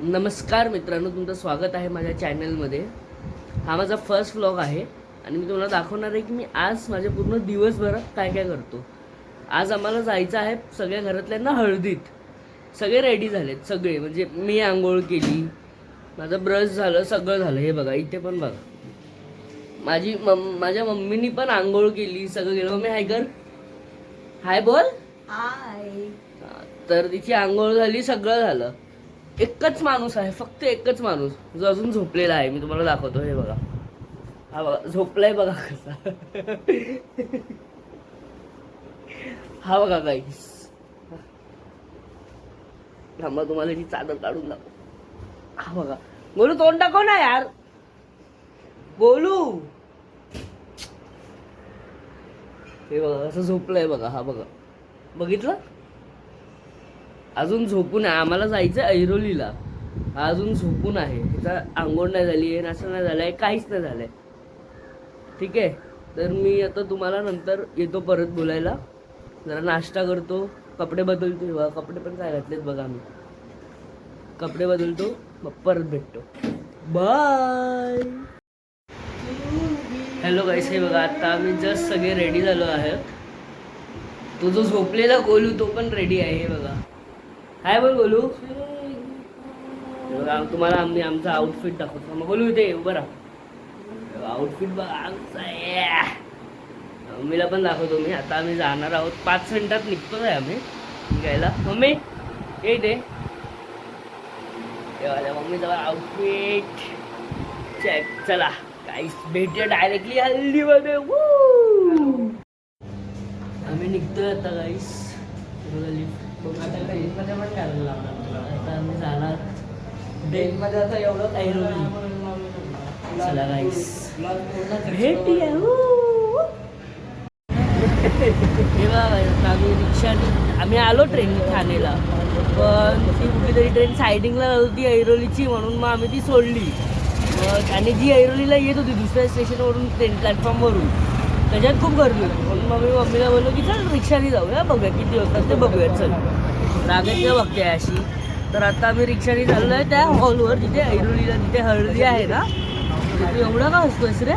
नमस्कार मित्रांनो, तुमचं स्वागत आहे माझ्या चॅनलमध्ये. हा माझा फर्स्ट व्लॉग आहे आणि मी तुम्हाला दाखवणार आहे की मी आज माझ्या पूर्ण दिवसभरात काय काय करतो. आज आम्हाला जायचं आहे सगळ्या घरातल्यांना हळदीत. सगळे रेडी झालेत, सगळे म्हणजे मी आंघोळ केली, माझं ब्रश झालं, सगळं झालं. हे बघा, इथे पण बघा, माझ्या मम्मीनी पण आंघोळ केली, सगळं गेलं. मम्मी हाय कर, हाय बोल. हाय. तर तिची आंघोळ झाली, सगळं झालं. एकच माणूस आहे, फक्त एकच माणूस जो अजून झोपलेला आहे. मी तुम्हाला दाखवतो. हे बघा, हा बघा झोपलाय, बघा कसा. हा बघा गाईस, थांबा तुम्हाला ती चादर काढून दाखव. हा बघा, बोलू तोंड दाखव ना यार, बोलू. हे बघा कसं झोपलंय बघा. हा बघा, बघितलं, अजून झोपून आहे. आम्हाला जायचं ऐरोलीला, हा अजून झोपून आहे. त्याचा आंघोळ नाही झाली आहे, नाश्ता नाही झालाय, काहीच नाही झालंय. ठीक आहे, तर मी आता तुम्हाला नंतर येतो परत बोलायला. जरा नाश्ता करतो, कपडे बदलतो. बघा कपडे पण काय घातलेत बघा, आम्ही कपडे बदलतो, मग परत भेटतो. बाय. हॅलो गाईस, हे बघा आता आम्ही जस्ट सगळे रेडी झालो आहे. तो जो झोपलेला गोलू तो पण रेडी आहे. हे बघा, हाय बोल गोलू. तुम्हाला आम्ही आमचा आउटफिट दाखवतो. मग गोलू इथे उभं राहा. आउटफिट बघा आमचा आहे. मम्मीला पण दाखवतो मी. आता आम्ही जाणार आहोत, 5 मिनिटात निघतो आहे आम्ही निघायला. मम्मी ये इथे. मम्मीचा आउटफिट चेक. चला काहीच भेटूया डायरेक्टली हल्दीमध्ये. आम्ही निघतोय आता गाईस. आता आम्ही जाणार डेनमध्ये. आता एवढं काही चला गाईस भेटूया. आम्ही रिक्षाने आम्ही आलो ट्रेनने ठाणेला, पण ती कुठलीतरी ट्रेन सायडिंगला होती ऐरोलीची, म्हणून मग आम्ही ती सोडली. आणि जी ऐरोलीला येत होती दुसऱ्या स्टेशनवरून, ट्रेन प्लॅटफॉर्मवरून, त्याच्यात खूप गर्दी होती. म्हणून मग मी मम्मीला बोललो की चल रिक्षाने जाऊया, बघूया किती होतात ते बघूया. चल रागायला बघते अशी. तर आता आम्ही रिक्षाने चाललो आहे त्या हॉलवर, जिथे ऐरोलीला तिथे हळदी आहे ना. तू एवढं का असतोयस रे,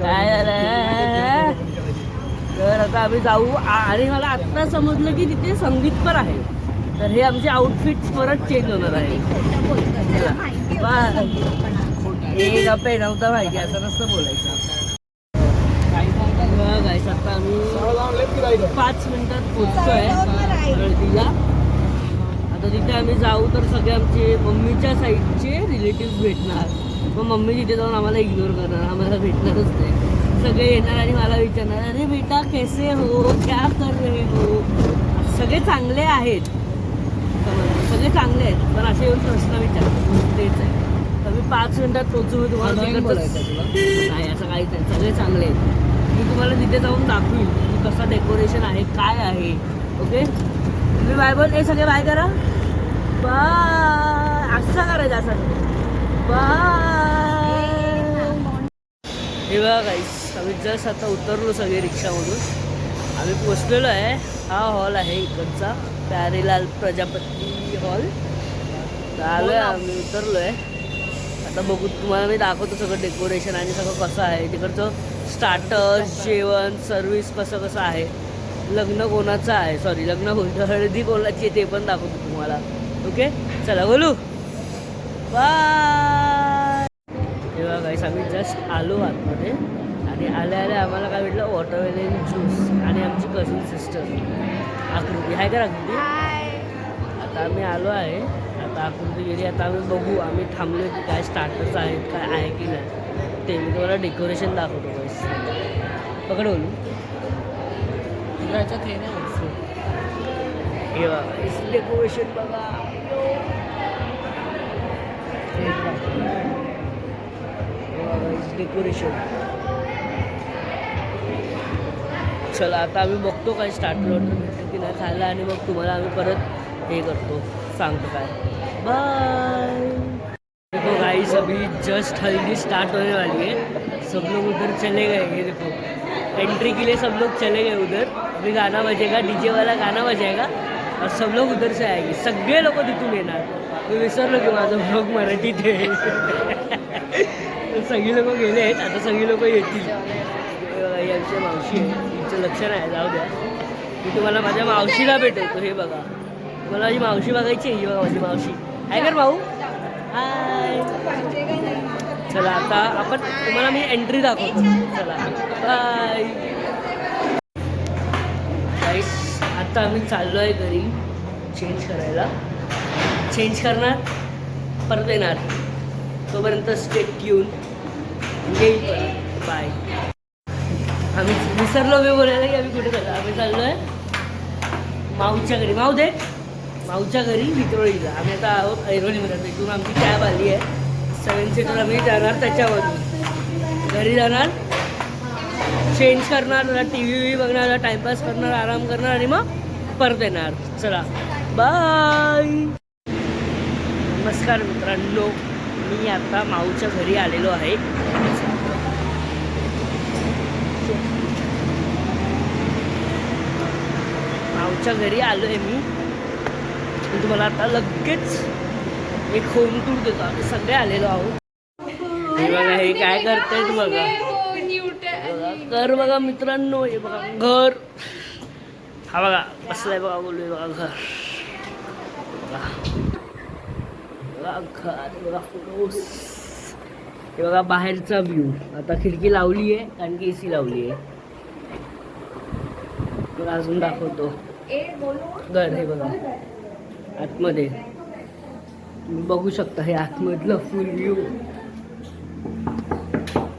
काय झालं? तर आता आम्ही जाऊ. आणि मला आत्ता समजलं की तिथे संगीत पण आहे. तर हे आमचे आउटफिट्स परत चेंज होणार आहे. हे गप्पे नव्हता माहिती, असं नसतं बोलायचं. गाईस आता आम्ही 5 मिनिटात पोहोचतोय हळदीला. आता तिथे आम्ही जाऊ तर सगळे आमचे मम्मीच्या साईडचे रिलेटिव्ह भेटणार. मग मम्मी तिथे जाऊन आम्हाला इग्नोर करणार, आम्हाला भेटणारच नाही. सगळे येणार आणि मला विचारणार, अरे बेटा कैसे हो, क्या कर रहे हो. सगळे चांगले आहेत, सगळे चांगले आहेत, पण असे येऊन प्रश्न विचारतात. तेच आहे. तर मी 5 मिनिटात पोहोचू. मी तुम्हाला नाही असं काहीच नाही, सगळे चांगले आहेत. मी तुम्हाला तिथे जाऊन दाखवीन की कसं डेकोरेशन आहे, काय आहे. ओके, तुम्ही बाय बोल. हे सगळे बाय करा. बाय. असं करायचं, असं बाय. हे बघा गाईस, आम्ही जस्ट आता उतरलो सगळे रिक्षामधून. आम्ही पोचलेलो आहे. हा हॉल आहे इकडचा, प्यारेलाल प्रजापती हॉल. तर आलो आहे आम्ही, उतरलो आहे. आता बघू, तुम्हाला मी दाखवतो सगळं डेकोरेशन आणि सगळं कसं आहे तिकडचं. स्टार्टर्स, जेवण, सर्विस कसं कसं आहे. लग्न कोणाचं आहे, सॉरी लग्न कोणतं, हळदी कोणाची आहे ते पण दाखवतो तुम्हाला. ओके चला बोलू. बाय. तेव्हा गाईस आम्ही जस्ट आलो आतमध्ये आणि आल्या आम्हाला काय भेटलं, वॉटरमेलन ज्यूस. आणि आमची कझिन सिस्टर आकृती, हाय का आकृती. आता आम्ही आलो आहे. आता आकृती गेली. आता आम्ही बघू, आम्ही थांबलो की काय स्टार्टर्स आहेत, काय आहे की नाही ते. मी तुम्हाला डेकोरेशन दाखवतो गाईस. पकड बोलू. हे बघा डेकोरेशन बघा. डेकोरेशन. चला आता आम्ही बघतो काय स्टार्टर ऑर्डर भेटतो की नाही खायला, आणि मग तुम्हाला आम्ही परत हे करतो, सांगतो काय. बाय. देखो गाइस, अभी जस्ट हल्दी स्टार्ट होने वाली है. सब लोग उधर चले गए. ये देखो, एंट्री के लिए सब लोग चले गए उधर. अभी गाना बजेगा, डीजे वाला गाना बजेगा. और सब लोग उधर से आएंगे, सगळे लोक तिथून येणार. मी विसरलो की माझं ब्लॉग मराठीत आहे. सगळी लोक गेले आहेत, आता सगळी लोक येतील. यांची मावशी आहे, तिचं लक्ष नाही, जाऊ द्या. मी तुम्हाला माझ्या मावशीला भेटवतो. हे बघा, मला माझी मावशी बघायची आहे. ही बघा माझी मावशी. हाय कर भाऊ, हाय. चला आता आपण तुम्हाला मी एंट्री दाखवतो. चला बाय. गाईस आता आम्ही चाललो आहे घरी चेंज करायला. चेंज करणार, परत येणार. तोपर्यंत स्टेट ट्यून, येईल परत. बाय. आम्ही विसरलो मी बोलायला की आम्ही कुठे चाललो. आम्ही चाललो आहे माऊच्या घरी. माऊ दे, माऊच्या घरी विक्रोळीला. आम्ही आता आहोत ऐरोलीमध्ये. इथून आमची कॅब आली आहे 7 सीटर. आम्ही जाणार त्याच्यावरून घरी जाणार, चेंज करणार, जरा टी व्ही बघणार, जरा टाईमपास करणार, आराम करणार आणि मग परत येणार. चला बाय. नमस्कार मित्रांनो, मी आता माऊच्या घरी आलेलो आहे. माऊच्या घरी आलो आहे मी तुम्हाला आता लगेच एक होम टूर देतो. आम्ही सगळे आलेलो आहोत. हे बघा, हे काय करतायत बघा. घर बघा मित्रांनो, हे बघा घर. हा बघा कसलं आहे बघा, बोलूया बघा घर. बघा घर, बघा फोटोस. हे बघा बाहेरचा व्ह्यू. आता खिडकी लावली आहे कारण की AC लावली आहे. बघा अजून दाखवतो घर. हे बघा आतमध्ये तुम्ही बघू शकता, हे आतमधलं फुल व्ह्यू.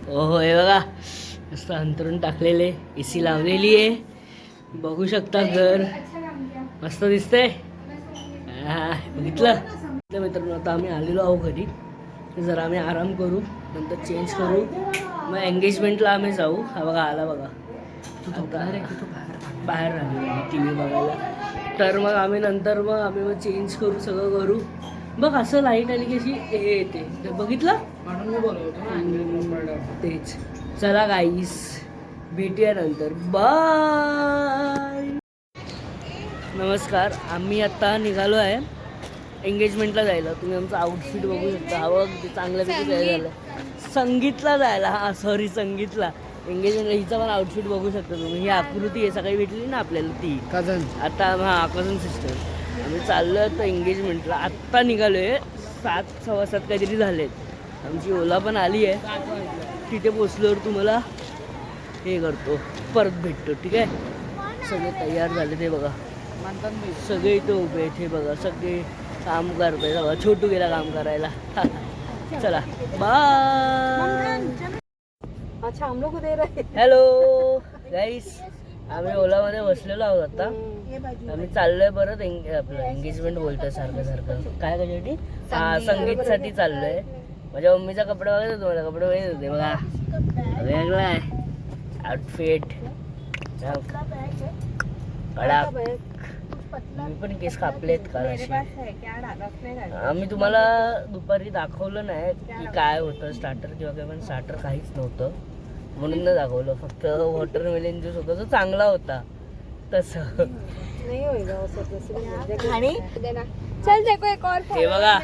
हो हे बघा मस्त अंतरून टाकलेले, AC लावलेली आहे. बघू शकता घर मस्त दिसतंय. बघितलं मित्रांनो. आता आम्ही आलेलो आहोत घरी. जरा आम्ही आराम करू, नंतर चेंज करू, मग एंगेजमेंटला आम्ही जाऊ. हा बघा आला बघा, बाहेर राहिलो टी व्ही बघायला. तर मग आम्ही नंतर मग चेंज करू, सगळं करू. बघ असं लाईट आली की अशी हे येते, बघितलं तेच. चला गाईस भेटूया नंतर, बाय. नमस्कार, आम्ही आता निघालो आहे एंगेजमेंटला जायला. तुम्ही आमचं आउटफिट बघू शकता. हवं ते चांगल्यापैकी काय झालं, संगीतला जायला. हा सॉरी, संगीतला. एंगेजमेंटला हिचा पण आउटफिट बघू शकता तुम्ही. ही आकृती आहे, सकाळी भेटली ना आपल्याला ती कझन. आता हा कझन सिस्टर. आम्ही चाललो तर एंगेजमेंटला. आत्ता निघालो आहे, 7, 7:15 काहीतरी झालेत. आमची ओला पण आली आहे. तिथे पोचल्यावर तुम्हाला हे करतो, परत भेटतो, ठीक आहे. सगळे तयार झाले ते बघा, सगळे इथे उभे आहेत. हे बघा सगळे काम करताय. बघा छोटू गेला काम करायला. चला बाय. अच्छा हम लोग दे रहे. हॅलो गाईस, आम्ही ओलामध्ये बसलेलो आहोत. आता आम्ही चाललोय परत आपलं एंगेजमेंट बोलतोय सारखं सारखं. काय कशासाठी? संगीतसाठी चाललोय. माझ्या मम्मीचा कपडा बघायचा, तुम्हाला कपडे बघायचे होते बघा. वेगळा आहे आउटफिट, कडा. मी पण केस कापलेत काल असे. आम्ही तुम्हाला दुपारी दाखवलं नाही की काय होतं स्टार्टर किंवा काय, पण स्टार्टर काहीच नव्हतं म्हणून नाही दाखवलं. फक्त वॉटरमेलन ज्यूस होता, तो चांगला होता. तसं हे बघा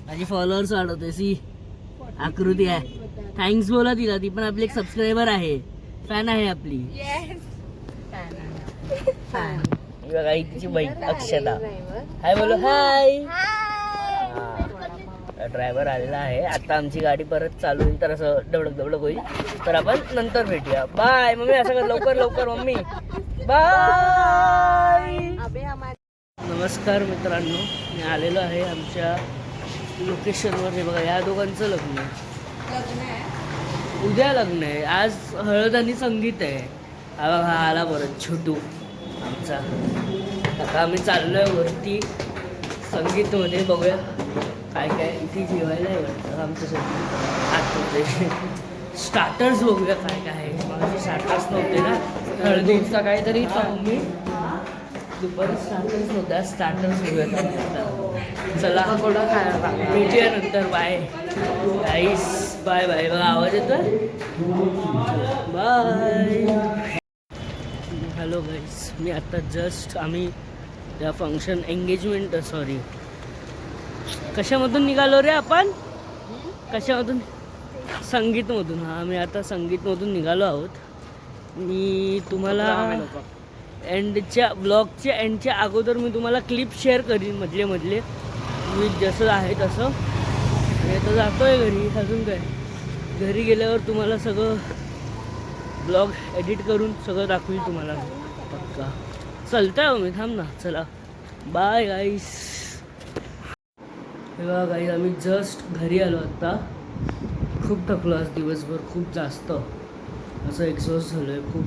माझी फॉलोअर्स वाढवते. सी आकृती आहे, थँक्स बोला तिला. ती पण आपली एक सबस्क्रायबर आहे, फॅन आहे आपली. बघा तिची बहीण अक्षता. हाय बोलो, हाय. ड्रायव्हर आलेला आहे. आता आमची गाडी परत चालू होईल, तर असं दबडक होईल. तर आपण नंतर भेटूया. Bye mummy. असं कर लवकर लवकर मम्मी. बाय. नमस्कार मित्रांनो, मी आलेलो आहे आमच्या लोकेशनवर. हे बघा या दोघांचं लग्न आहे. उद्या लग्न आहे, आज हळद आणि संगीत आहे. हा बघा आला परत छोटू आमचा. आता आम्ही चाललोय वरती संगीतमध्ये. बघूया काय काय इथे जेवायला आहे वाटतं आमच्यासाठी. आतमध्ये स्टार्टर्स बघूया काय काय आहे. माझे स्टार्टर्स नव्हते ना हळदीचा, काहीतरी मी दुपारी स्टार्टर्स नव्हत्या. स्टार्टर्स बघूया. चला थोडा खायला भेटूया नंतर. बाय गाईस, बाय बाय. बघा आवाज येतोय, बाय. हॅलो गाईस, मी आता जस्ट आम्ही त्या फंक्शन एंगेजमेंट सॉरी कशामधून निघालो रे आपण? कशामधून? संगीतमधून. हां मी आता संगीतमधून निघालो आहोत. मी तुम्हाला ब्लॉगच्या एंडच्या अगोदर मी तुम्हाला क्लिप शेअर करीन मधले मी जसं आहे तसं. आणि आता जातो आहे घरी. अजून काय घरी गेल्यावर तुम्हाला सगळं ब्लॉग एडिट करून सगळं दाखवील तुम्हाला पक्का. चलतं आहे मी, थांब ना. चला बाय गाईस. हे बघा गाईस आम्ही जस्ट घरी आलो आत्ता. खूप थकलो आज दिवसभर, खूप जास्त असं एक्झॉस्ट झालो आहे खूप.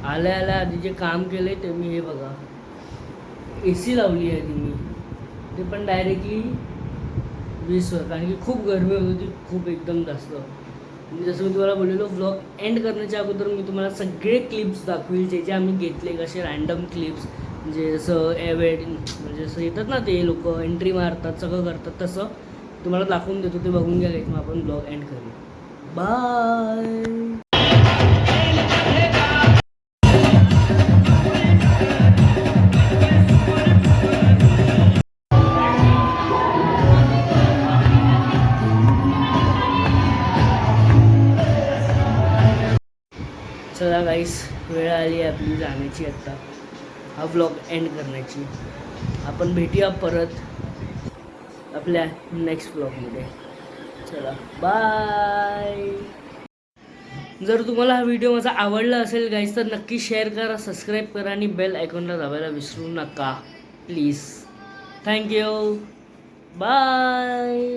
आल्या आधी जे काम केलं आहे ते मी हे बघा AC लावली आहे ती मी, ते पण डायरेक्टली 20वर, कारण की खूप गरमी होत होती खूप एकदम जास्त. जसं मी तुम्हाला बोललेलो ब्लॉग एंड करण्याच्या अगोदर मी तुम्हाला सगळे क्लिप्स दाखवेल जे जे आम्ही घेतले, कसे रँडम क्लिप्स म्हणजे जसं म्हणजे जसं येतात ना ते लोक एंट्री मारतात सगळं करतात तसं तुम्हाला दाखवून देतो. ते बघून घ्या. मग आपण ब्लॉग एंड करू. बाय. चला गाईस वेळ आली आहे आपली जाण्याची आत्ता. हा ब्लॉग एंड करण्याची. आपण भेटूया परत आपल्या नेक्स्ट ब्लॉगमध्ये. चला बाय. जर तुम्हाला हा व्हिडिओ माझा आवडला असेल गाईस तर नक्की शेअर करा, सबस्क्राईब करा आणि बेल आयकॉनला दाबायला विसरू नका प्लीज. थँक्यू. बाय.